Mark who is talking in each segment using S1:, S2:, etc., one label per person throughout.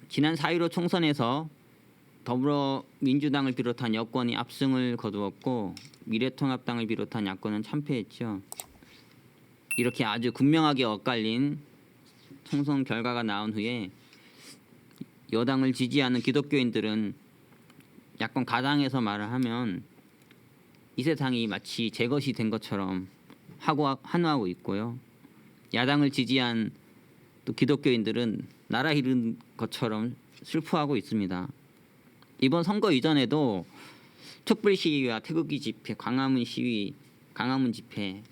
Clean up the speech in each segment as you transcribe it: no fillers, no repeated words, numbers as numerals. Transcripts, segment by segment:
S1: 지난 4.15 총선에서 더불어민주당을 비롯한 여권이 압승을 거두었고 미래통합당을 비롯한 야권은 참패했죠. 이렇게 아주 분명하게 엇갈린 총선 결과가 나온 후에 여당을 지지하는 기독교인들은 야권 가당에서 말을 하면 이 세상이 마치 제 것이 된 것처럼 한화하고 있고요. 야당을 지지한 또 기독교인들은 나라 잃은 것처럼 슬퍼하고 있습니다. 이번 선거 이전에도 촛불 시위와 태극기 집회, 광화문 시위, 광화문 집회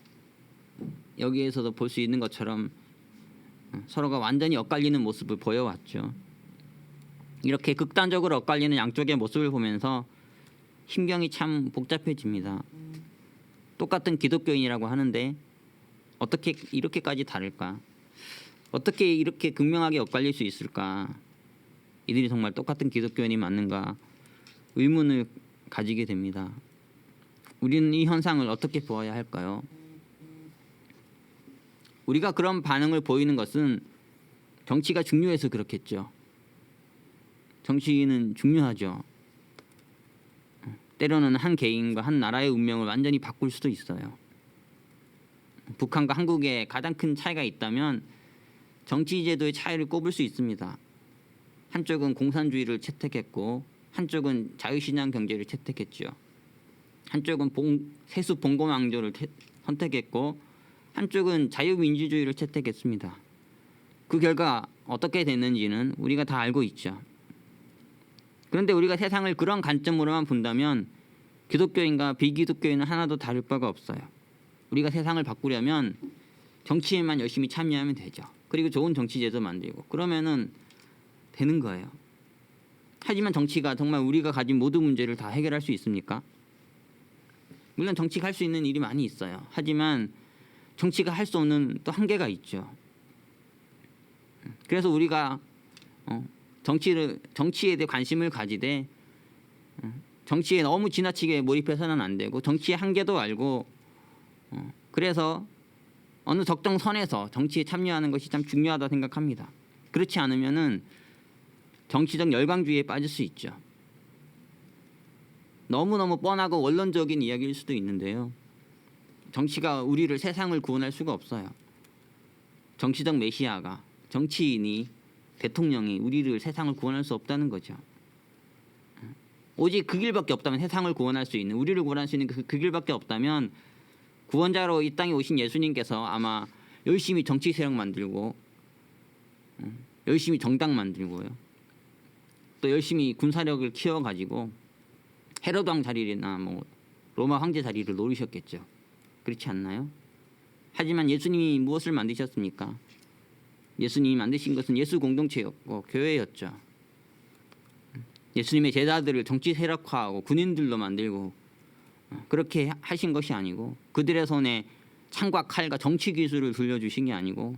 S1: 여기에서도 볼 수 있는 것처럼 서로가 완전히 엇갈리는 모습을 보여왔죠. 이렇게 극단적으로 엇갈리는 양쪽의 모습을 보면서 심경이 참 복잡해집니다. 똑같은 기독교인이라고 하는데 어떻게 이렇게까지 다를까? 어떻게 이렇게 극명하게 엇갈릴 수 있을까? 이들이 정말 똑같은 기독교인이 맞는가? 의문을 가지게 됩니다. 우리는 이 현상을 어떻게 보아야 할까요? 우리가 그런 반응을 보이는 것은 정치가 중요해서 그렇겠죠. 정치는 중요하죠. 때로는 한 개인과 한 나라의 운명을 완전히 바꿀 수도 있어요. 북한과 한국의 가장 큰 차이가 있다면 정치 제도의 차이를 꼽을 수 있습니다. 한쪽은 공산주의를 채택했고 한쪽은 자유시장 경제를 채택했죠. 한쪽은 세수 봉건왕조를 선택했고 한쪽은 자유민주주의를 채택했습니다. 그 결과 어떻게 됐는지는 우리가 다 알고 있죠. 그런데 우리가 세상을 그런 관점으로만 본다면 기독교인과 비기독교인은 하나도 다를 바가 없어요. 우리가 세상을 바꾸려면 정치에만 열심히 참여하면 되죠. 그리고 좋은 정치제도 만들고 그러면은 되는 거예요. 하지만 정치가 정말 우리가 가진 모든 문제를 다 해결할 수 있습니까? 물론 정치가 할 수 있는 일이 많이 있어요. 하지만 정치가 할 수 없는 또 한계가 있죠. 그래서 우리가 정치에 대해 관심을 가지되 정치에 너무 지나치게 몰입해서는 안 되고 정치의 한계도 알고 그래서 어느 적정선에서 정치에 참여하는 것이 참 중요하다고 생각합니다. 그렇지 않으면은 정치적 열광주의에 빠질 수 있죠. 너무너무 뻔하고 원론적인 이야기일 수도 있는데요. 정치가 우리를 세상을 구원할 수가 없어요. 정치적 메시아가 정치인이 대통령이 우리를 세상을 구원할 수 없다는 거죠. 오직 그 길밖에 없다면 세상을 구원할 수 있는 우리를 구원할 수 있는 그 길밖에 없다면 구원자로 이 땅에 오신 예수님께서 아마 열심히 정치 세력 만들고 열심히 정당 만들고요. 또 열심히 군사력을 키워가지고 헤로드 왕 자리나 뭐 로마 황제 자리를 노리셨겠죠. 그렇지 않나요? 하지만 예수님이 무엇을 만드셨습니까? 예수님이 만드신 것은 예수 공동체였고 교회였죠. 예수님의 제자들을 정치 세력화하고 군인들로 만들고 그렇게 하신 것이 아니고 그들의 손에 창과 칼과 정치 기술을 들려주신 게 아니고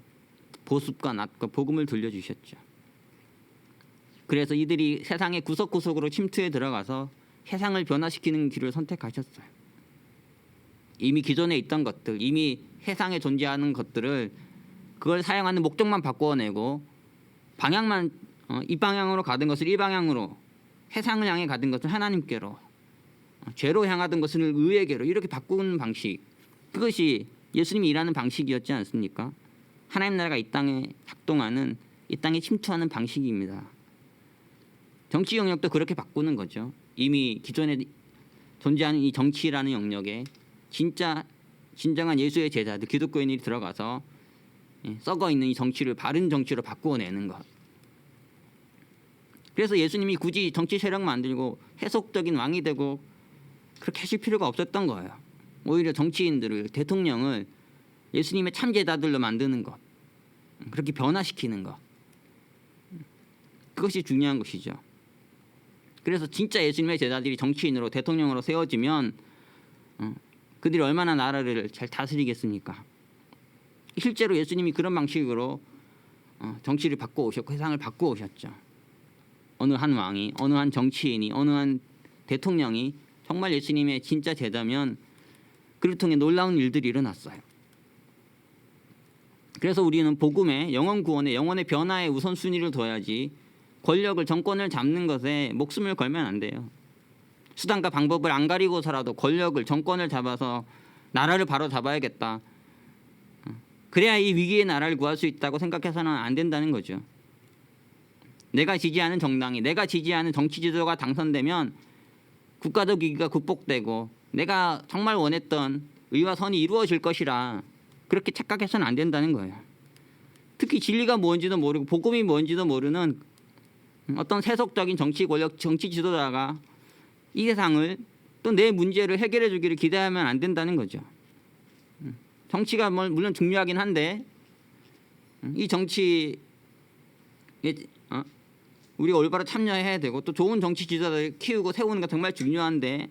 S1: 보습과 낫과 복음을 들려주셨죠. 그래서 이들이 세상의 구석구석으로 침투해 들어가서 세상을 변화시키는 길을 선택하셨어요. 이미 기존에 있던 것들, 이미 세상에 존재하는 것들을 그걸 사용하는 목적만 바꿔내고 방향만 이 방향으로 가던 것을 이 방향으로 세상을 향해 가던 것을 하나님께로 죄로 향하던 것을 의에게로 이렇게 바꾸는 방식 그것이 예수님이 일하는 방식이었지 않습니까? 하나님 나라가 이 땅에 작동하는 이 땅에 침투하는 방식입니다. 정치 영역도 그렇게 바꾸는 거죠. 이미 기존에 존재하는 이 정치라는 영역에 진정한 예수의 제자들 기독교인이 들어가서 썩어 있는 이 정치를 바른 정치로 바꾸어내는 것. 그래서 예수님이 굳이 정치 세력 만들고 해속적인 왕이 되고 그렇게 하실 필요가 없었던 거예요. 오히려 정치인들을 대통령을 예수님의 참제자들로 만드는 것. 그렇게 변화시키는 것. 그것이 중요한 것이죠. 그래서 진짜 예수님의 제자들이 정치인으로 대통령으로 세워지면 그들이 얼마나 나라를 잘 다스리겠습니까? 실제로 예수님이 그런 방식으로 정치를 바꿔오셨고 세상을 바꿔오셨죠. 어느 한 왕이 어느 한 정치인이 어느 한 대통령이 정말 예수님의 진짜 제자면 그를 통해 놀라운 일들이 일어났어요. 그래서 우리는 복음에 영혼 구원에 영혼의 변화에 우선순위를 둬야지 권력을 정권을 잡는 것에 목숨을 걸면 안 돼요. 수단과 방법을 안 가리고서라도 권력을 정권을 잡아서 나라를 바로 잡아야겠다. 그래야 이 위기의 나라를 구할 수 있다고 생각해서는 안 된다는 거죠. 내가 지지하는 정당이, 내가 지지하는 정치 지도가 당선되면 국가적 위기가 극복되고 내가 정말 원했던 의와 선이 이루어질 것이라 그렇게 착각해서는 안 된다는 거예요. 특히 진리가 뭔지도 모르고 복음이 뭔지도 모르는 어떤 세속적인 정치 권력, 정치 지도자가 이 세상을 또 내 문제를 해결해 주기를 기대하면 안 된다는 거죠. 정치가 물론 중요하긴 한데 이 정치에 우리가 올바로 참여해야 되고 또 좋은 정치 지도자를 키우고 세우는 게 정말 중요한데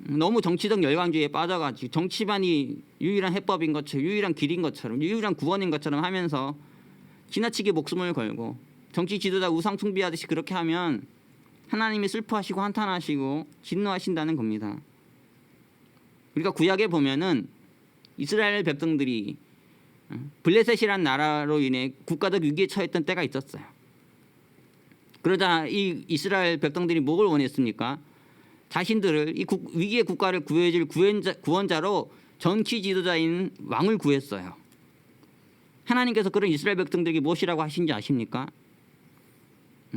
S1: 너무 정치적 열광주의에 빠져가지고 정치만이 유일한 해법인 것처럼, 유일한 길인 것처럼, 유일한 구원인 것처럼 하면서 지나치게 목숨을 걸고 정치 지도자 우상 숭배하듯이 그렇게 하면 하나님이 슬퍼하시고 한탄하시고 진노하신다는 겁니다. 우리가 구약에 보면은 이스라엘 백성들이 블레셋이라는 나라로 인해 국가적 위기에 처했던 때가 있었어요. 그러자 이 이스라엘 백성들이 뭘 원했습니까? 자신들을 이 위기의 국가를 구해줄 구원자로 정치 지도자인 왕을 구했어요. 하나님께서 그런 이스라엘 백성들에게 무엇이라고 하신지 아십니까?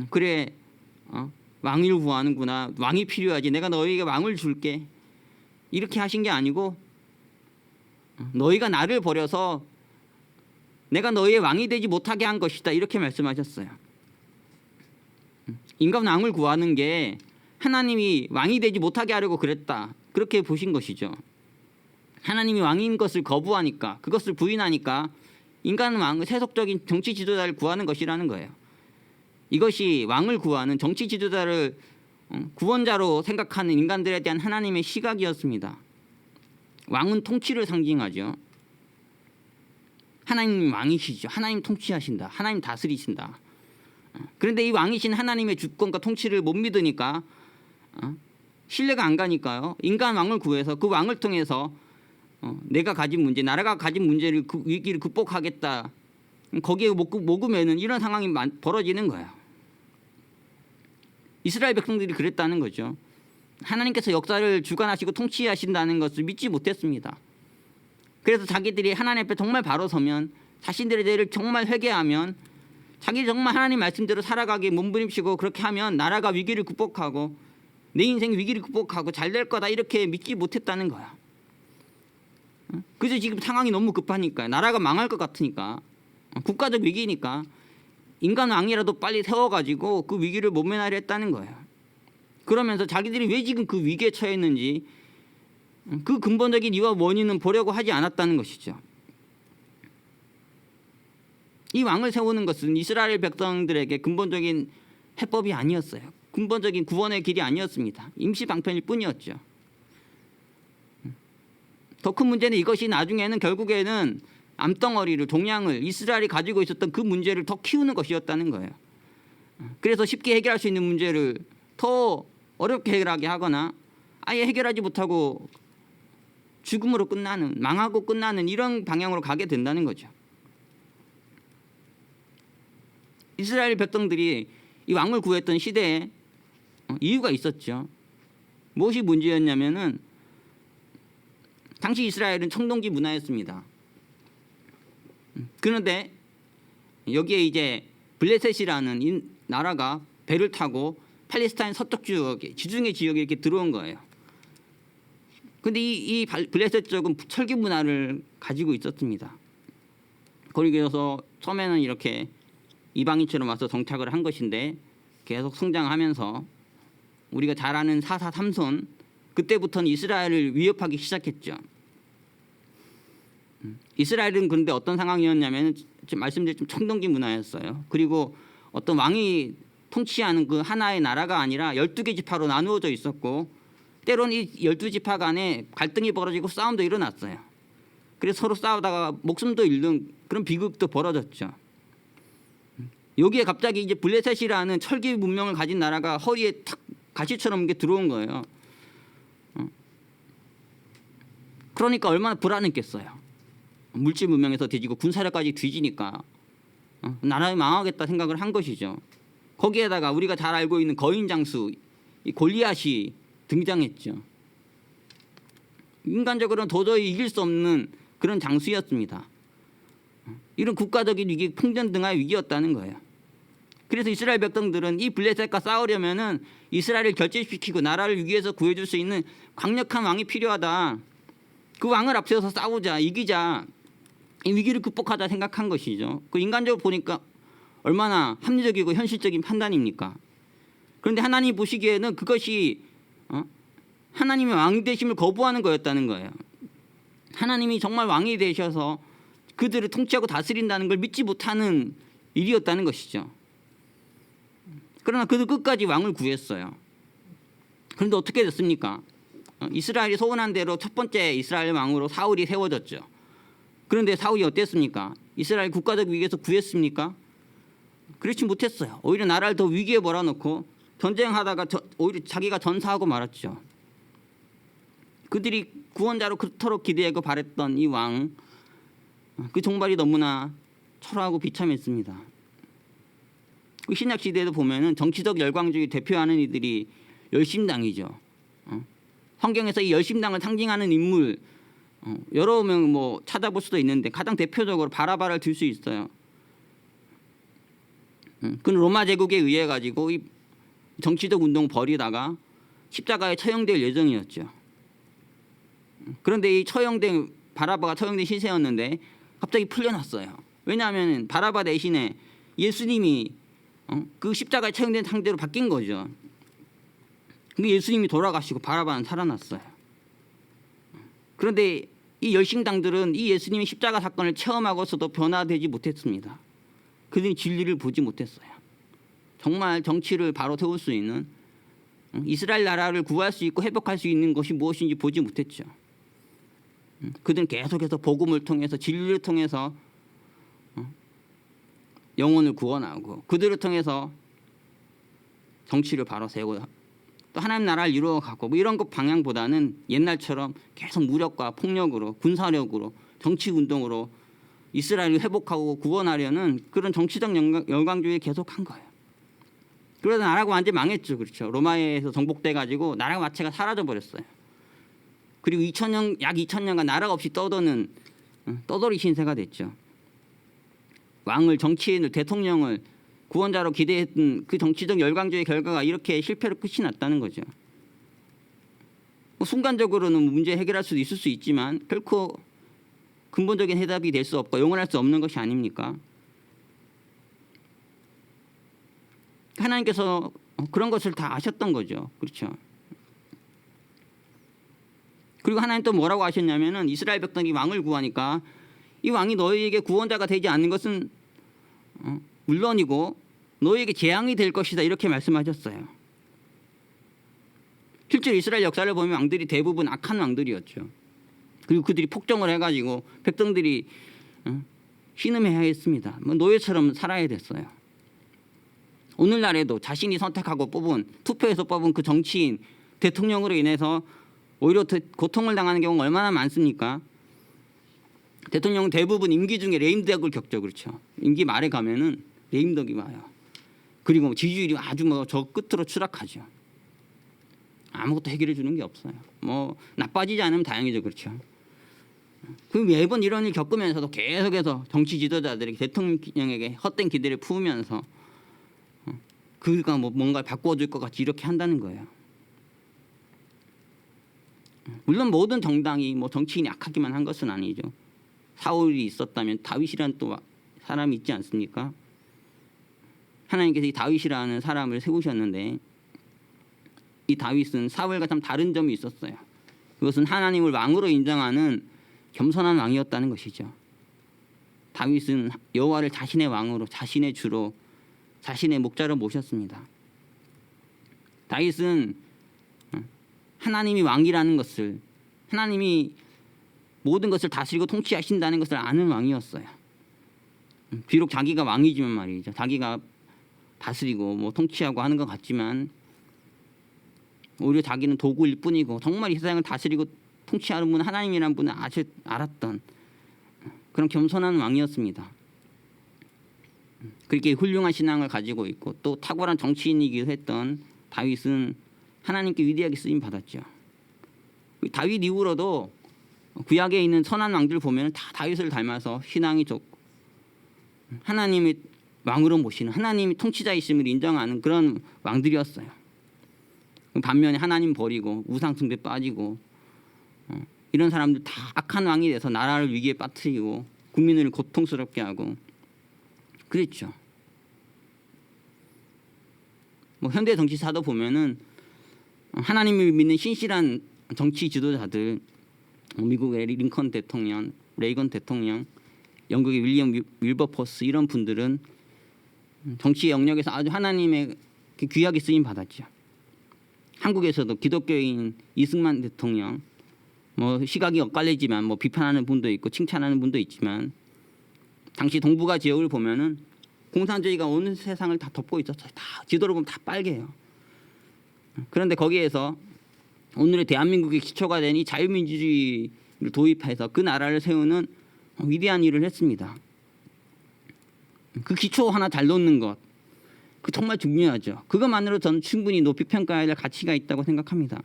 S1: 그래, 왕을 구하는구나. 왕이 필요하지. 내가 너희에게 왕을 줄게. 이렇게 하신 게 아니고 너희가 나를 버려서 내가 너희의 왕이 되지 못하게 한 것이다. 이렇게 말씀하셨어요. 인간 왕을 구하는 게 하나님이 왕이 되지 못하게 하려고 그랬다. 그렇게 보신 것이죠. 하나님이 왕인 것을 거부하니까, 그것을 부인하니까 인간은 왕, 세속적인 정치 지도자를 구하는 것이라는 거예요. 이것이 왕을 구하는 정치 지도자를 구원자로 생각하는 인간들에 대한 하나님의 시각이었습니다. 왕은 통치를 상징하죠. 하나님 왕이시죠. 하나님 통치하신다. 하나님 다스리신다. 그런데 이 왕이신 하나님의 주권과 통치를 못 믿으니까 신뢰가 안 가니까요. 인간 왕을 구해서 그 왕을 통해서 내가 가진 문제, 나라가 가진 문제를 그 위기를 극복하겠다. 거기에 목으면은 이런 상황이 벌어지는 거예요. 이스라엘 백성들이 그랬다는 거죠. 하나님께서 역사를 주관하시고 통치하신다는 것을 믿지 못했습니다. 그래서 자기들이 하나님 앞에 정말 바로 서면, 자신들의 죄를 정말 회개하면, 자기 정말 하나님 말씀대로 살아가기에 몸부림치고 그렇게 하면 나라가 위기를 극복하고 내 인생 위기를 극복하고 잘 될 거다, 이렇게 믿지 못했다는 거야. 그래서 지금 상황이 너무 급하니까, 나라가 망할 것 같으니까, 국가적 위기니까 인간 왕이라도 빨리 세워가지고 그 위기를 모면하려 했다는 거예요. 그러면서 자기들이 왜 지금 그 위기에 처했는지 그 근본적인 이유와 원인은 보려고 하지 않았다는 것이죠. 이 왕을 세우는 것은 이스라엘 백성들에게 근본적인 해법이 아니었어요. 근본적인 구원의 길이 아니었습니다. 임시 방편일 뿐이었죠. 더 큰 문제는 이것이 나중에는 결국에는 암덩어리를, 동양을, 이스라엘이 가지고 있었던 그 문제를 더 키우는 것이었다는 거예요. 그래서 쉽게 해결할 수 있는 문제를 더 어렵게 해결하게 하거나 아예 해결하지 못하고 죽음으로 끝나는, 망하고 끝나는 이런 방향으로 가게 된다는 거죠. 이스라엘 백성들이 이 왕을 구했던 시대에 이유가 있었죠. 무엇이 문제였냐면은 당시 이스라엘은 청동기 문화였습니다. 그런데 여기에 이제 블레셋이라는 이 나라가 배를 타고 팔레스타인 서쪽 지역에, 지중해 지역에 이렇게 들어온 거예요. 근데 이 블레셋 쪽은 철기 문화를 가지고 있었습니다. 거기에서 처음에는 이렇게 이방인처럼 와서 정착을 한 것인데 계속 성장하면서 우리가 잘 아는 4.4 삼손, 그때부터는 이스라엘을 위협하기 시작했죠. 이스라엘은 그런데 어떤 상황이었냐면 지금 말씀드린 좀 청동기 문화였어요. 그리고 어떤 왕이 통치하는 그 하나의 나라가 아니라 12개 지파로 나누어져 있었고, 때로는 이 12지파 간에 갈등이 벌어지고 싸움도 일어났어요. 그래서 서로 싸우다가 목숨도 잃는 그런 비극도 벌어졌죠. 여기에 갑자기 이제 블레셋이라는 철기 문명을 가진 나라가 허리에 탁 가시처럼 이렇게 들어온 거예요. 그러니까 얼마나 불안했겠어요. 물질 문명에서 뒤지고 군사력까지 뒤지니까 나라에 망하겠다 생각을 한 것이죠. 거기에다가 우리가 잘 알고 있는 거인 장수 이 골리앗이 등장했죠. 인간적으로는 도저히 이길 수 없는 그런 장수였습니다. 이런 국가적인 위기, 풍전 등의 위기였다는 거예요. 그래서 이스라엘 백성들은 이 블레셋과 싸우려면은 이스라엘을 결집시키고 나라를 위기에서 구해줄 수 있는 강력한 왕이 필요하다. 그 왕을 앞세워서 싸우자, 이기자, 이 위기를 극복하자 생각한 것이죠. 그 인간적으로 보니까 얼마나 합리적이고 현실적인 판단입니까? 그런데 하나님 보시기에는 그것이 하나님의 왕이 되심을 거부하는 거였다는 거예요. 하나님이 정말 왕이 되셔서 그들을 통치하고 다스린다는 걸 믿지 못하는 일이었다는 것이죠. 그러나 그들 끝까지 왕을 구했어요. 그런데 어떻게 됐습니까? 이스라엘이 소원한 대로 첫 번째 이스라엘 왕으로 사울이 세워졌죠. 그런데 사울이 어땠습니까? 이스라엘 국가적 위기에서 구했습니까? 그렇지 못했어요. 오히려 나라를 더 위기에 몰아넣고 전쟁하다가 오히려 자기가 전사하고 말았죠. 그들이 구원자로 그토록 기대하고 바랬던 이 왕, 그 종발이 너무나 초라하고 비참했습니다. 그 신약 시대에도 보면은 정치적 열광주의 대표하는 이들이 열심당이죠. 성경에서 이 열심당을 상징하는 인물 여러 명 뭐 찾아볼 수도 있는데 가장 대표적으로 바라바를 들 수 있어요. 그는 로마 제국에 의해 가지고 이 정치적 운동 벌이다가 십자가에 처형될 예정이었죠. 그런데 이 처형된 바라바가 처형된 시세였는데 갑자기 풀려났어요. 왜냐하면 바라바 대신에 예수님이 그 십자가에 처형된 상대로 바뀐 거죠. 근데 예수님이 돌아가시고 바라바는 살아났어요. 그런데 이 열심당들은 이 예수님의 십자가 사건을 체험하고서도 변화되지 못했습니다. 그들이 진리를 보지 못했어요. 정말 정치를 바로 세울 수 있는 이스라엘 나라를 구할 수 있고 회복할 수 있는 것이 무엇인지 보지 못했죠. 그들은 계속해서 복음을 통해서 진리를 통해서 영혼을 구원하고 그들을 통해서 정치를 바로 세우고 또 하나님 나라를 이루어가고 뭐 이런 것 방향보다는 옛날처럼 계속 무력과 폭력으로 군사력으로 정치운동으로 이스라엘을 회복하고 구원하려는 그런 정치적 열광주의를 계속한 거예요. 그러다 나라가 완전히 망했죠. 그렇죠. 로마에서 정복돼 가지고 나라 자체가 사라져 버렸어요. 그리고 약 2000년간 나라가 없이 떠도는 떠돌이 신세가 됐죠. 왕을, 정치인을, 대통령을 구원자로 기대했던 그 정치적 열광주의 결과가 이렇게 실패로 끝이 났다는 거죠. 뭐 순간적으로는 문제 해결할 수도 있을 수 있지만 결코 근본적인 해답이 될 수 없고 영원할 수 없는 것이 아닙니까? 하나님께서 그런 것을 다 아셨던 거죠. 그렇죠. 그리고 하나님 또 뭐라고 하셨냐면은 이스라엘 백성이 왕을 구하니까 이 왕이 너희에게 구원자가 되지 않는 것은 물론이고 너희에게 재앙이 될 것이다 이렇게 말씀하셨어요. 실제로 이스라엘 역사를 보면 왕들이 대부분 악한 왕들이었죠. 그리고 그들이 폭정을 해가지고 백성들이 신음해야 했습니다. 뭐 노예처럼 살아야 됐어요. 오늘날에도 자신이 선택하고 뽑은 투표에서 뽑은 그 정치인 대통령으로 인해서 오히려 고통을 당하는 경우가 얼마나 많습니까? 대통령은 대부분 임기 중에 레임덕을 겪죠. 그렇죠. 임기 말에 가면은 레임덕이 와요. 그리고 지지율이 아주 뭐 저 끝으로 추락하죠. 아무것도 해결해 주는 게 없어요. 뭐 나빠지지 않으면 다행이죠. 그렇죠. 그 매번 이런 일 겪으면서도 계속해서 정치 지도자들이 대통령에게 헛된 기대를 품으면서 그가 뭐 뭔가 바꿔줄 것 같이 이렇게 한다는 거예요. 물론 모든 정당이 뭐 정치인이 악하기만 한 것은 아니죠. 사울이 있었다면 다윗이라는 또 사람이 있지 않습니까? 하나님께서 이 다윗이라는 사람을 세우셨는데 이 다윗은 사울과 참 다른 점이 있었어요. 그것은 하나님을 왕으로 인정하는 겸손한 왕이었다는 것이죠. 다윗은 여호와를 자신의 왕으로, 자신의 주로, 자신의 목자로 모셨습니다. 다윗은 하나님이 왕이라는 것을, 하나님이 모든 것을 다스리고 통치하신다는 것을 아는 왕이었어요. 비록 자기가 왕이지만 말이죠. 자기가 다스리고 뭐 통치하고 하는 것 같지만 오히려 자기는 도구일 뿐이고 정말 이 세상을 다스리고 통치하는 분은 하나님이라는 분을 아주 알았던 그런 겸손한 왕이었습니다. 그렇게 훌륭한 신앙을 가지고 있고 또 탁월한 정치인이기도 했던 다윗은 하나님께 위대하게 쓰임 받았죠. 다윗 이후로도 구약에 있는 선한 왕들 보면 다 다윗을 닮아서 신앙이 좋고 하나님의 왕으로 모시는 하나님이 통치자이심을 인정하는 그런 왕들이었어요. 반면에 하나님 버리고 우상 숭배 빠지고 이런 사람들 다 악한 왕이 돼서 나라를 위기에 빠뜨리고 국민을 고통스럽게 하고 그랬죠. 뭐 현대 정치사도 보면은 하나님을 믿는 신실한 정치 지도자들, 미국의 링컨 대통령, 레이건 대통령, 영국의 윌리엄 윌버포스 이런 분들은 정치 영역에서 아주 하나님의 귀하게 쓰임 받았죠. 한국에서도 기독교인 이승만 대통령, 뭐 시각이 엇갈리지만 뭐 비판하는 분도 있고 칭찬하는 분도 있지만 당시 동북아 지역을 보면은 공산주의가 온 세상을 다 덮고 있었어요. 다 지도를 보면 다 빨개요. 그런데 거기에서 오늘의 대한민국의 기초가 된 이 자유민주주의를 도입해서 그 나라를 세우는 위대한 일을 했습니다. 그 기초 하나 잘 놓는 것, 그 정말 중요하죠. 그것만으로 저는 충분히 높이 평가해야 될 가치가 있다고 생각합니다.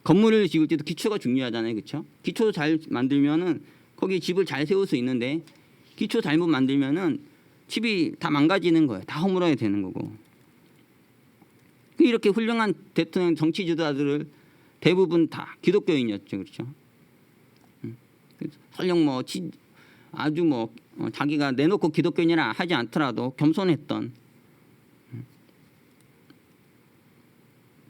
S1: 건물을 지을 때도 기초가 중요하잖아요, 그렇죠? 기초 잘 만들면은 거기 집을 잘 세울 수 있는데 기초 잘못 만들면은 집이 다 망가지는 거예요. 다 허물어야 되는 거고. 이렇게 훌륭한 대통령 정치 지도자들을 대부분 다 기독교인이었죠, 그렇죠? 설령 뭐 아주 뭐 자기가 내놓고 기독교인이라 하지 않더라도 겸손했던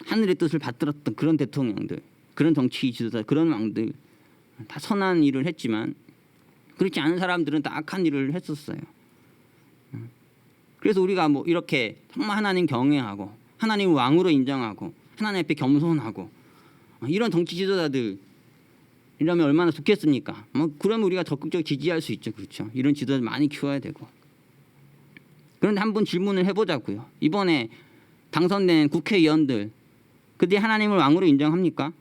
S1: 하늘의 뜻을 받들었던 그런 대통령들, 그런 정치 지도자, 그런 왕들 다 선한 일을 했지만 그렇지 않은 사람들은 다 악한 일을 했었어요. 그래서 우리가 뭐 이렇게 정말 하나님 경외하고 하나님 왕으로 인정하고 하나님 앞에 겸손하고 이런 정치 지도자들 이러면 얼마나 좋겠습니까? 뭐 그러면 우리가 적극적으로 지지할 수 있죠, 그렇죠? 이런 지도자들 많이 키워야 되고. 그런데 한번 질문을 해보자고요. 이번에 당선된 국회의원들, 그들이 하나님을 왕으로 인정합니까?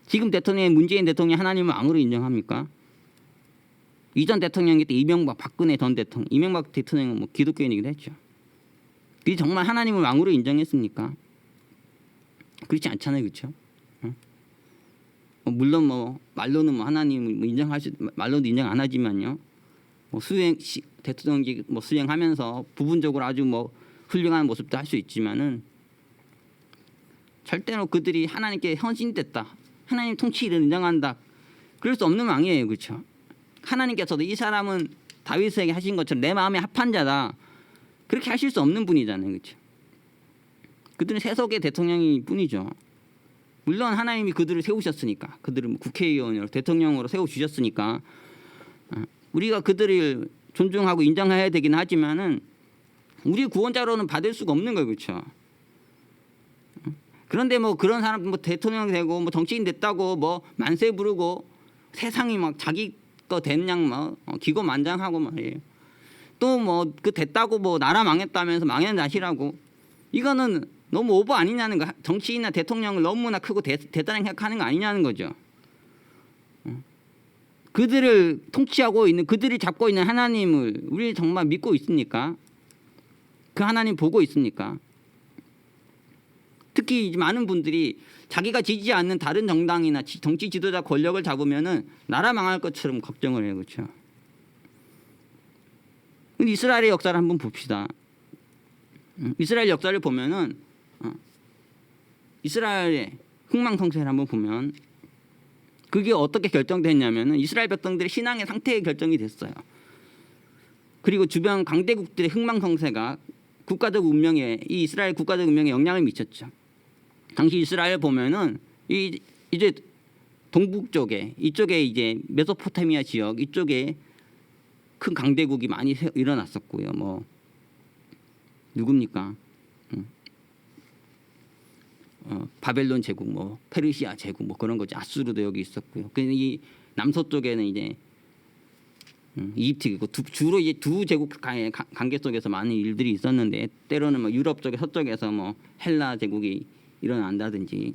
S1: 지금 대통령의 문재인 대통령이 하나님을 왕으로 인정합니까? 이전 대통령이 때 이명박, 박근혜 전 대통령, 이명박 대통령은 뭐 기독교인이기도 했죠. 그들이 정말 하나님을 왕으로 인정했습니까? 그렇지 않잖아요, 그렇죠? 물론 뭐 말로는 뭐 하나님을 뭐 말로도 인정 안 하지만요. 뭐 대통령직 뭐 수행하면서 부분적으로 아주 뭐 훌륭한 모습도 할 수 있지만은 절대로 그들이 하나님께 헌신됐다, 하나님 통치를 인정한다, 그럴 수 없는 왕이에요, 그렇죠? 하나님께서도 이 사람은 다윗에게 하신 것처럼 내 마음에 합한 자다, 그렇게 하실 수 없는 분이잖아요, 그렇죠? 그들은 세속의 대통령이 뿐이죠. 물론 하나님이 그들을 세우셨으니까, 그들을 국회의원으로 대통령으로 세워주셨으니까 우리가 그들을 존중하고 인정해야 되긴 하지만은 우리 구원자로는 받을 수가 없는 거예요, 그렇죠? 그런데 뭐 그런 사람 뭐 대통령 되고 뭐 정치인 됐다고 뭐 만세 부르고 세상이 막 자기 거 된 양 뭐 기고만장하고 말이에요. 또 뭐 그 됐다고 뭐 나라 망했다면서 망한 자시라고, 이거는 너무 오버 아니냐는 거. 정치인이나 대통령을 너무나 크고 대단하게 생각하는 거 아니냐는 거죠. 그들을 통치하고 있는, 그들이 잡고 있는 하나님을 우리 정말 믿고 있습니까? 그 하나님 보고 있습니까? 특히 많은 분들이 자기가 지지지 않는 다른 정당이나 정치 지도자 권력을 잡으면은 나라 망할 것처럼 걱정을 해요, 그렇죠? 근데 이스라엘의 역사를 한번 봅시다. 이스라엘 역사를 보면은 이스라엘의 흥망성쇠를 한번 보면 그게 어떻게 결정됐냐면은 이스라엘 백성들의 신앙의 상태에 결정이 됐어요. 그리고 주변 강대국들의 흥망성쇠가 국가적 운명에, 이 이스라엘 국가적 운명에 영향을 미쳤죠. 당시 이스라엘 보면은 이제 동북 쪽에, 이쪽에 이제 메소포타미아 지역 이쪽에 큰 강대국이 많이 일어났었고요. 뭐 누굽니까? 바벨론 제국, 뭐 페르시아 제국, 뭐 그런 거지. 아수르도 여기 있었고요. 이 남서쪽에는 이제 이집트이고 주로 이제 두 제국 관계 속에서 많은 일들이 있었는데, 때로는 뭐 유럽 쪽에 서쪽에서 뭐 헬라 제국이 일어난다든지,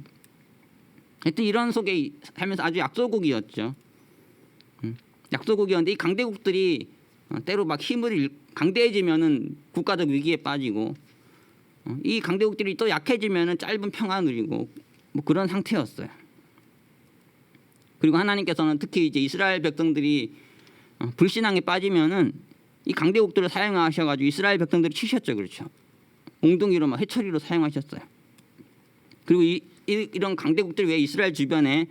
S1: 하여튼 이런 속에 살면서 아주 약소국이었죠. 약소국이었는데 이 강대국들이 때로 막 힘을 강대해지면은 국가적 위기에 빠지고 이 강대국들이 또 약해지면은 짧은 평화 누리고 뭐 그런 상태였어요. 그리고 하나님께서는 특히 이제 이스라엘 백성들이 불신앙에 빠지면은 이 강대국들을 사용하셔가지고 이스라엘 백성들을 치셨죠, 그렇죠? 몽둥이로 막 해처리로 사용하셨어요. 그리고 이런 강대국들 외에 이스라엘 주변에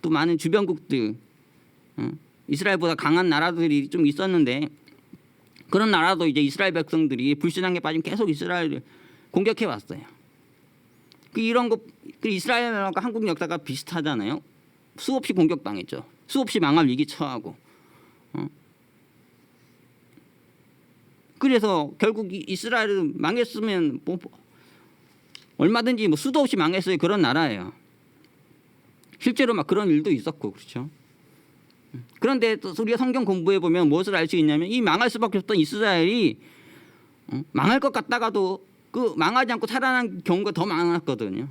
S1: 또 많은 주변국들, 이스라엘보다 강한 나라들이 좀 있었는데 그런 나라도 이제 이스라엘 백성들이 불신앙에 빠지면 계속 이스라엘을 공격해 왔어요. 이런 거 이스라엘과 한국 역사가 비슷하잖아요. 수없이 공격당했죠. 수없이 망할 위기 처하고. 그래서 결국 이스라엘은 망했으면 뭐 얼마든지 뭐 수도 없이 망했어요. 그런 나라예요. 실제로 막 그런 일도 있었고 그렇죠. 그런데 또 우리가 성경 공부해 보면 무엇을 알 수 있냐면 이 망할 수밖에 없던 이스라엘이 망할 것 같다가도 그 망하지 않고 살아난 경우가 더 많았거든요.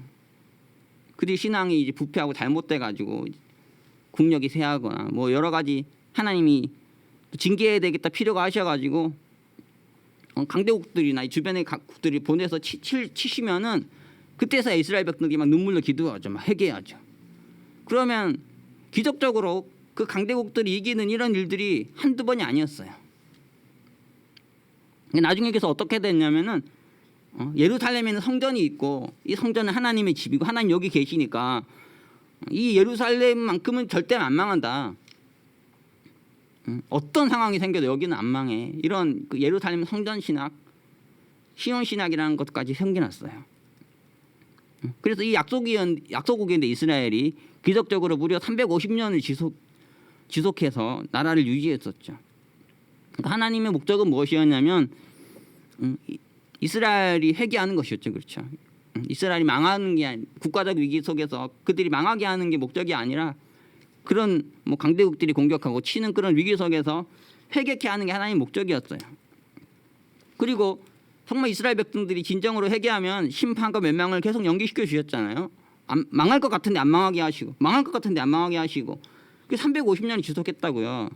S1: 그들이 신앙이 이제 부패하고 잘못돼 가지고 국력이 쇠하거나 뭐 여러 가지 하나님이 징계해야 되겠다 필요가 하셔가지고 강대국들이나 이 주변의 각국들이 보내서 치시면은 그때서 이스라엘 백성들이 막 눈물로 기도하죠, 막 회개하죠. 그러면 기적적으로 그 강대국들이 이기는 이런 일들이 한두 번이 아니었어요. 나중에 그래서 어떻게 됐냐면은 예루살렘에는 성전이 있고 이 성전은 하나님의 집이고 하나님 여기 계시니까 이 예루살렘만큼은 절대 안 망한다. 어떤 상황이 생겨도 여기는 안 망해. 이런 그 예루살렘 성전 신학, 시온 신학이라는 것까지 생겨났어요. 그래서 이 약소국인데 이스라엘이 기적적으로 무려 350년을 지속해서 나라를 유지했었죠. 그러니까 하나님의 목적은 무엇이었냐면 이스라엘이 회개하는 것이었죠, 그렇죠. 이스라엘이 망하는 게 국가적 위기 속에서 그들이 망하게 하는 게 목적이 아니라 그런 뭐 강대국들이 공격하고 치는 그런 위기 속에서 회개케 하는 게 하나님의 목적이었어요. 그리고 정말 이스라엘 백성들이 진정으로 회개하면 심판과 멸망을 계속 연기시켜 주셨잖아요. 망할 것 같은데 안 망하게 하시고 망할 것 같은데 안 망하게 하시고 그게 350년이 지속했다고요.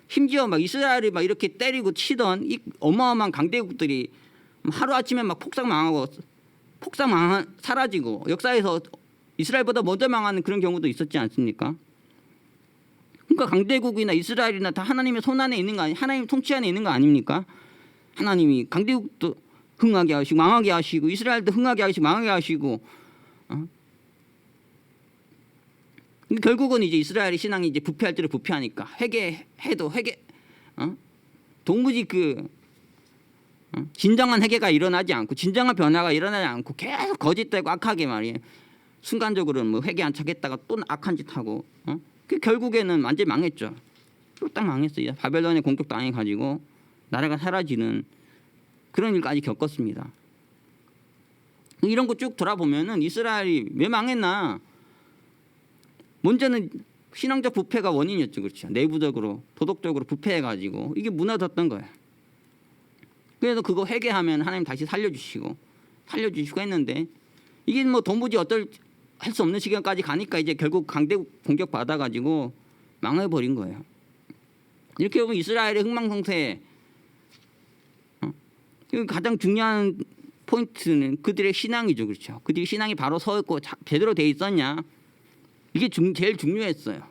S1: 심지어 막 이스라엘이 막 이렇게 때리고 치던 이 어마어마한 강대국들이 하루아침에 막 폭삭 망하고 사라지고 역사에서 이스라엘보다 먼저 망하는 그런 경우도 있었지 않습니까? 그러니까 강대국이나 이스라엘이나 다 하나님의 손 안에 있는 거 아니? 하나님 통치 안에 있는 거 아닙니까? 하나님이 강대국도 흥하게 하시고 망하게 하시고 이스라엘도 흥하게 하시고 망하게 하시고. 결국은 이제 이스라엘의 신앙이 이제 부패할 대로 부패하니까 회개해도 도무지 진정한 회개가 일어나지 않고 진정한 변화가 일어나지 않고 계속 거짓되고 악하게 말이에요. 순간적으로는 뭐 회개 안 차겠다가 또 악한 짓 하고 그 결국에는 완전히 망했죠. 딱 망했어요. 바벨론에 공격 당해 가지고 나라가 사라지는 그런 일까지 겪었습니다. 이런 거 쭉 돌아보면은 이스라엘이 왜 망했나? 먼저는 신앙적 부패가 원인이었죠, 그렇죠. 내부적으로 도덕적으로 부패해 가지고 이게 무너졌던 거예요. 그래서 그거 회개하면 하나님 다시 살려주시고 했는데 이게 뭐 도무지 할 수 없는 시간까지 가니까 이제 결국 강대국 공격 받아가지고 망해버린 거예요. 이렇게 보면 이스라엘의 흥망성쇠 가장 중요한 포인트는 그들의 신앙이죠, 그렇죠. 그들이 신앙이 바로 서 있고 제대로 돼 있었냐 이게 제일 중요했어요.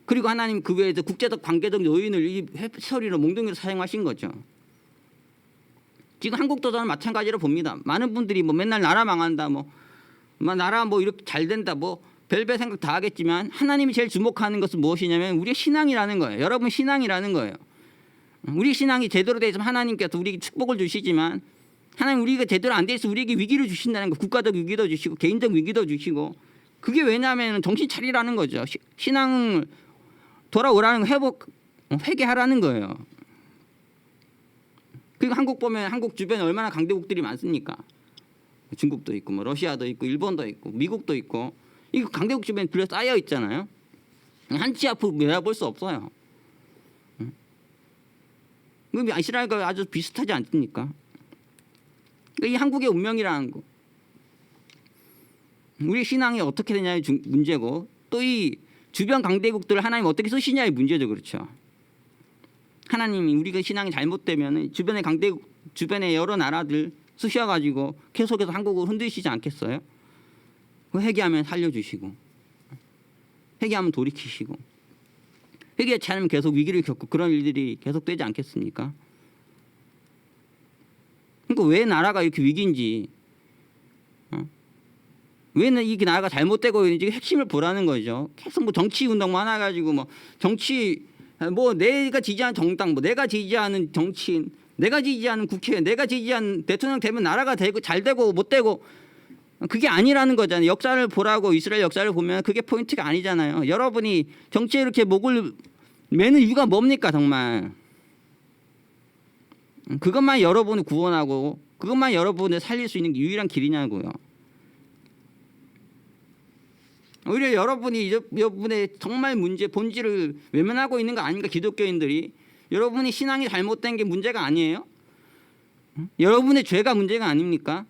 S1: 그리고 하나님 그 외에도 국제적 관계적 요인을 이 해설이로 몽둥이로 사용하신 거죠. 지금 한국도 저는 마찬가지로 봅니다. 많은 분들이 뭐 맨날 나라 망한다, 나라 뭐 이렇게 잘 된다, 뭐 별별 생각 다 하겠지만 하나님이 제일 주목하는 것은 무엇이냐면 우리의 신앙이라는 거예요. 여러분 신앙이라는 거예요. 우리 신앙이 제대로 돼 있으면 하나님께서 우리에게 축복을 주시지만 하나님 우리가 제대로 안 돼 있어 우리에게 위기를 주신다는 거. 국가적 위기도 주시고 개인적 위기도 주시고 그게 왜냐하면 정신 차리라는 거죠. 신앙을 돌아오라는 거 회개하라는 거예요. 그리고 한국 보면 한국 주변에 얼마나 강대국들이 많습니까? 중국도 있고 뭐 러시아도 있고 일본도 있고 미국도 있고 이 강대국 주변에 둘러싸여 있잖아요. 한 치 앞으로 내다볼 수 없어요. 이스라엘과 아주 비슷하지 않습니까? 이 한국의 운명이라는 거, 우리 신앙이 어떻게 되냐의 문제고 또 이 주변 강대국들을 하나님 어떻게 쓰시냐의 문제죠, 그렇죠. 하나님이 우리가 신앙이 잘못되면 주변의 강대국, 주변의 여러 나라들 쓰셔가지고 계속해서 한국을 흔드시지 않겠어요? 회개하면 살려주시고, 회개하면 돌이키시고, 회개치 않으면 계속 위기를 겪고 그런 일들이 계속되지 않겠습니까? 그러니까 왜 나라가 이렇게 위기인지, 왜 이게 나라가 잘못되고 있는지 핵심을 보라는 거죠. 계속 뭐 정치 운동만 해가지고 뭐 정치, 뭐 내가 지지하는 정당, 뭐 내가 지지하는 정치인, 내가 지지하는 국회의원, 내가 지지하는 대통령 되면 나라가 되고 잘 되고 못 되고, 그게 아니라는 거잖아요. 역사를 보라고, 이스라엘 역사를 보면 그게 포인트가 아니잖아요. 여러분이 정치에 이렇게 목을 매는 이유가 뭡니까 정말? 그것만 여러분을 구원하고 그것만 여러분을 살릴 수 있는 게 유일한 길이냐고요. 오히려 여러분의 정말 문제 본질을 외면하고 있는 거 아닌가, 기독교인들이. 여러분이 신앙이 잘못된 게 문제가 아니에요? 여러분의 죄가 문제가 아닙니까?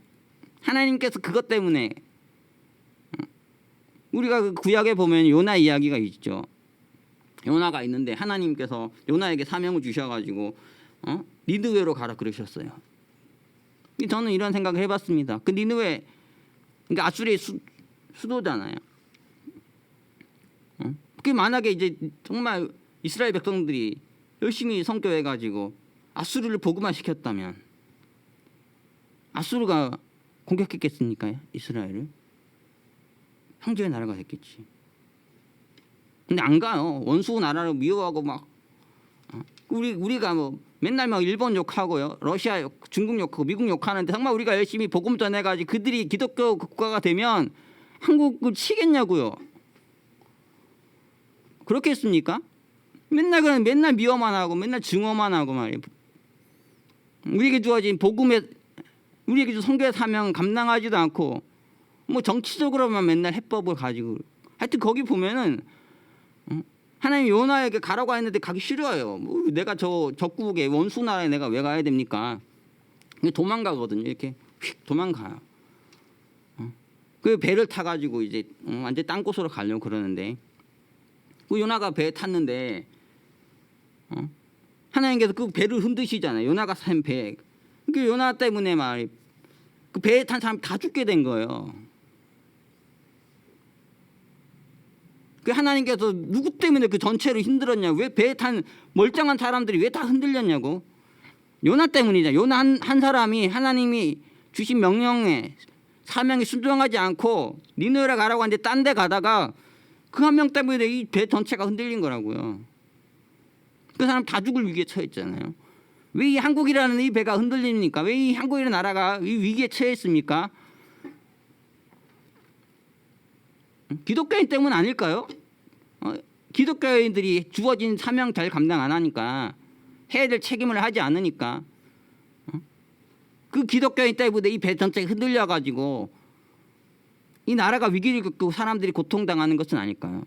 S1: 하나님께서 그것 때문에, 우리가 그 구약에 보면 요나 이야기가 있죠. 요나가 있는데 하나님께서 요나에게 사명을 주셔가지고 니느웨로 가라 그러셨어요. 저는 이런 생각을 해봤습니다. 그 니느웨, 그러니까 아수리의 수도잖아요. 그게 만약에 이제 정말 이스라엘 백성들이 열심히 선교해가지고 아수르를 복음화 시켰다면, 아수르가 공격했겠습니까? 이스라엘을? 형제의 나라가 됐겠지. 근데 안 가요. 원수 나라를 미워하고 막, 우리가 뭐 맨날 막 일본 욕하고요, 러시아 욕, 중국 욕하고 미국 욕하는데 정말 우리가 열심히 복음 전해가지고 그들이 기독교 국가가 되면 한국을 치겠냐고요. 그렇겠습니까? 맨날 미워만 하고 맨날 증오만 하고 말이에요. 우리에게 주어진 복음의, 우리에게 준 선교의 사명 감당하지도 않고 뭐 정치적으로만 맨날 해법을 가지고, 하여튼 거기 보면은 하나님 요나에게 가라고 했는데 가기 싫어요. 뭐 내가 저 적국의 원수 나라에 내가 왜 가야 됩니까? 도망가거든요. 이렇게 휙 도망가요. 그 배를 타가지고 이제 완전 딴 곳으로 가려고 그러는데, 그 요나가 배에 탔는데 하나님께서 그 배를 흔드시잖아요. 요나가 탄 배. 그 요나 때문에 말, 그 배에 탄 사람 다 죽게 된 거예요. 그 하나님께서 누구 때문에 그 전체를 흔들었냐고, 왜 배에 탄 멀쩡한 사람들이 왜 다 흔들렸냐고. 요나 때문이잖아. 요나 한 사람이 하나님이 주신 명령에, 사명에 순종하지 않고 니느웨로 가라고 하는데 딴 데 가다가 그 한 명 때문에 이 배 전체가 흔들린 거라고요. 그 사람 다 죽을 위기에 처했잖아요. 왜 이 한국이라는 이 배가 흔들립니까? 왜 이 한국이라는 나라가 이 위기에 처했습니까? 기독교인 때문 아닐까요? 기독교인들이 주어진 사명 잘 감당 안 하니까, 해야 될 책임을 하지 않으니까, 그 기독교인 때문에 이 배 전체가 흔들려가지고 이 나라가 위기를 겪고 사람들이 고통당하는 것은 아닐까요?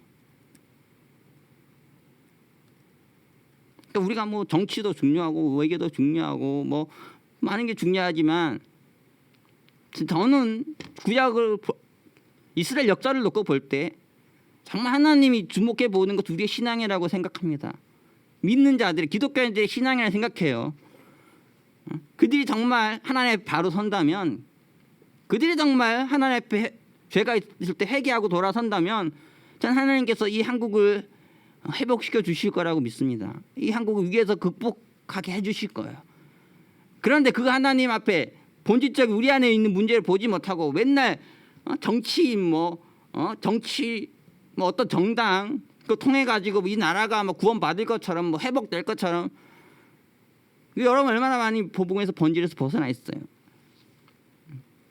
S1: 그러니까 우리가 뭐 정치도 중요하고 외교도 중요하고 뭐 많은 게 중요하지만, 저는 구약을, 이스라엘 역사를 놓고 볼 때 정말 하나님이 주목해 보는 것 우리의 신앙이라고 생각합니다. 믿는 자들이, 기독교인들의 신앙이라고 생각해요. 그들이 정말 하나님 앞에 바로 선다면, 그들이 정말 하나님 앞에 죄가 있을 때 회개하고 돌아선다면, 저는 하나님께서 이 한국을 회복시켜 주실 거라고 믿습니다. 이 한국을 위기에서 극복하게 해 주실 거예요. 그런데 그 하나님 앞에 본질적 우리 안에 있는 문제를 보지 못하고 맨날 정치인 정치 어떤 정당 그 통해 가지고 이 나라가 뭐 구원받을 것처럼 뭐 회복될 것처럼, 여러분 얼마나 많이 복음에서 본질에서 벗어나 있어요.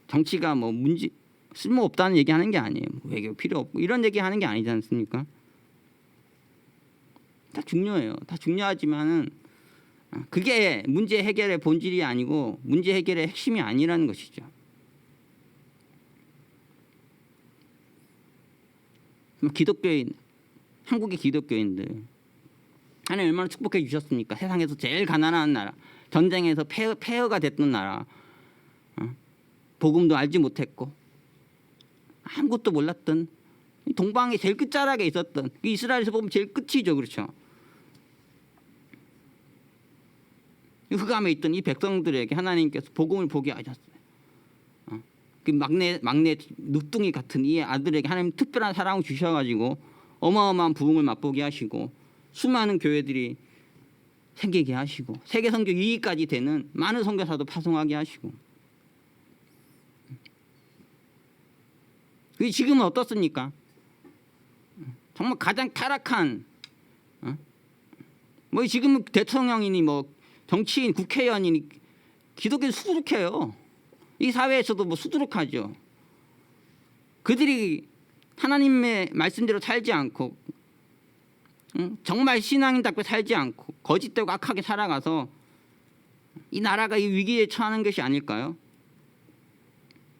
S1: 정치가 뭐 문제 쓸모 없다는 얘기하는 게 아니에요. 외교 필요 없고 이런 얘기하는 게 아니지 않습니까? 다 중요해요. 다 중요하지만은 그게 문제 해결의 본질이 아니고 문제 해결의 핵심이 아니라는 것이죠. 기독교인, 한국의 기독교인들, 하나님 얼마나 축복해 주셨습니까? 세상에서 제일 가난한 나라, 전쟁에서 폐허가 됐던 나라, 복음도 알지 못했고 아무것도 몰랐던, 동방의 제일 끝자락에 있었던, 이스라엘에서 보면 제일 끝이죠, 그렇죠? 흑암에 있던 이 백성들에게 하나님께서 복음을 보게 하셨어요. 그 막내 누뚱이 같은 이 아들에게 하나님 특별한 사랑을 주셔가지고 어마어마한 부흥을 맛보게 하시고 수많은 교회들이 생기게 하시고 세계 선교 2위까지 되는 많은 선교사도 파송하게 하시고. 그게 지금은 어떻습니까? 정말 가장 타락한 뭐 지금 대통령이니 뭐 정치인 국회의원이니 기독교 수두룩해요. 이 사회에서도 뭐 수두룩하죠. 그들이 하나님의 말씀대로 살지 않고 정말 신앙인답게 살지 않고 거짓되고 악하게 살아가서 이 나라가 이 위기에 처하는 것이 아닐까요?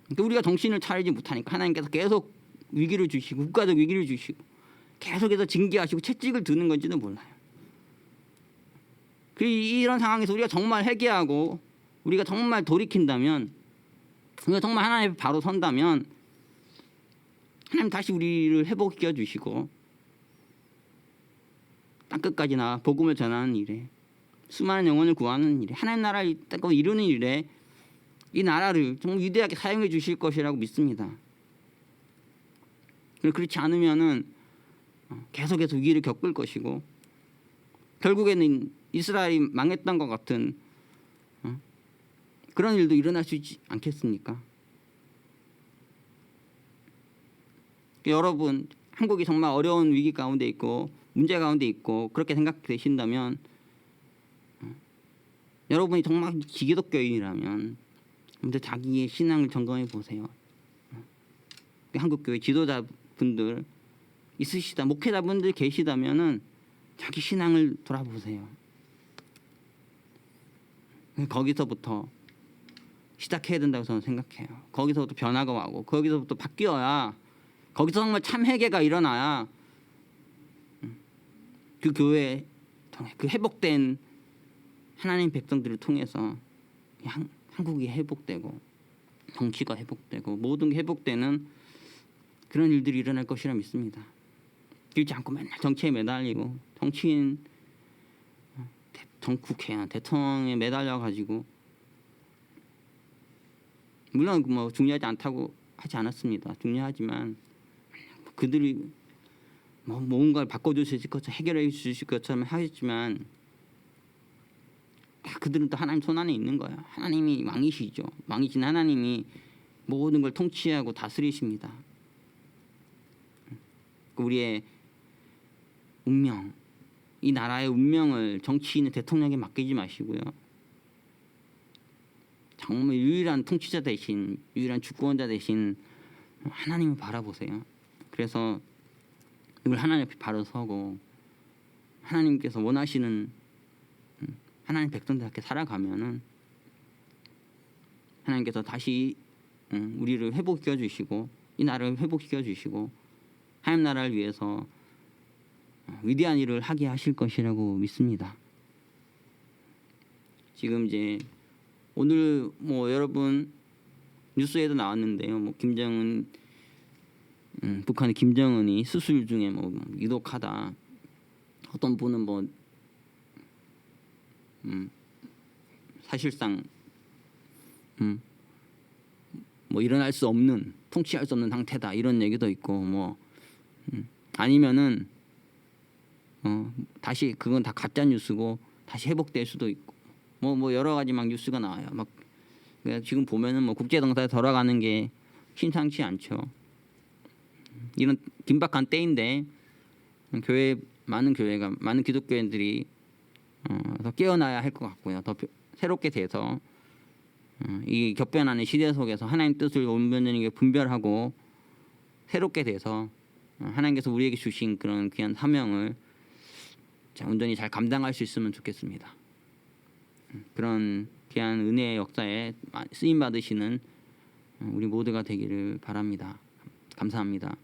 S1: 그러니까 우리가 정신을 차리지 못하니까 하나님께서 계속 위기를 주시고 국가적 위기를 주시고 계속해서 징계하시고 채찍을 드는 건지도 몰라요. 이런 상황에서 우리가 정말 회개하고 우리가 정말 돌이킨다면 우리가 정말 하나님 앞에 바로 선다면 하나님 다시 우리를 회복시켜 주시고 땅끝까지 나와 복음을 전하는 일에 수많은 영혼을 구하는 일에 하나님 나라를 이루는 일에 이 나라를 정말 위대하게 사용해 주실 것이라고 믿습니다. 그렇지 않으면은 계속해서 위기를 겪을 것이고 결국에는 이스라엘이 망했던 것 같은 그런 일도 일어날 수 있지 않겠습니까? 여러분 한국이 정말 어려운 위기 가운데 있고 문제 가운데 있고 그렇게 생각되신다면 여러분이 정말 기독교인이라면 먼저 자기의 신앙을 점검해 보세요. 한국교회 지도자분들 있으시다 목회자분들 계시다면은 자기 신앙을 돌아보세요. 거기서부터 시작해야 된다고 저는 생각해요. 거기서부터 변화가 오고 거기서부터 바뀌어야 거기서 정말 참 회개가 일어나야 그 교회 그 회복된 하나님 백성들을 통해서 한국이 회복되고 정치가 회복되고 모든 게 회복되는 그런 일들이 일어날 것이라 믿습니다. 그렇지 않고 맨날 정치에 매달리고 정치인 국회의원 대통령에 매달려 가지고 물론 뭐 중요하지 않다고 하지 않았습니다. 중요하지만 그들이 뭐 뭔가를 바꿔주실 것처럼 해결해 주실 것처럼 하겠지만 다 그들은 또 하나님 손 안에 있는 거예요. 하나님이 왕이시죠. 왕이신 하나님이 모든 걸 통치하고 다스리십니다. 우리의 운명, 이 나라의 운명을 정치인의 대통령에게 맡기지 마시고요. 정말 유일한 통치자 대신 유일한 주권자 대신 하나님을 바라보세요. 그래서 이걸 하나님 앞에 바로 서고 하나님께서 원하시는 하나님 백성들답게 살아가면은 하나님께서 다시 우리를 회복시켜 주시고 이 나라를 회복시켜 주시고 하나님 나라를 위해서 위대한 일을 하게 하실 것이라고 믿습니다. 지금 이제 오늘 뭐 여러분 뉴스에도 나왔는데요. 뭐 김정은 북한의 김정은이 수술 중에 뭐 위독하다. 어떤 분은 뭐 사실상 뭐 일어날 수 없는 통치할 수 없는 상태다 이런 얘기도 있고 뭐 아니면은 다시 그건 다 가짜 뉴스고 다시 회복될 수도 있고 뭐 여러 가지 막 뉴스가 나와요. 막 그러니까 지금 보면은 뭐 국제 정세에 돌아가는 게 심상치 않죠. 이런 긴박한 때인데 많은 교회가 많은 기독교인들이 더 깨어나야 할 것 같고요. 더 새롭게 돼서 이 격변하는 시대 속에서 하나님 뜻을 온전하게 분별하고 새롭게 돼서 하나님께서 우리에게 주신 그런 귀한 사명을 온전히 잘 감당할 수 있으면 좋겠습니다. 그런 귀한 은혜의 역사에 쓰임 받으시는 우리 모두가 되기를 바랍니다. 감사합니다.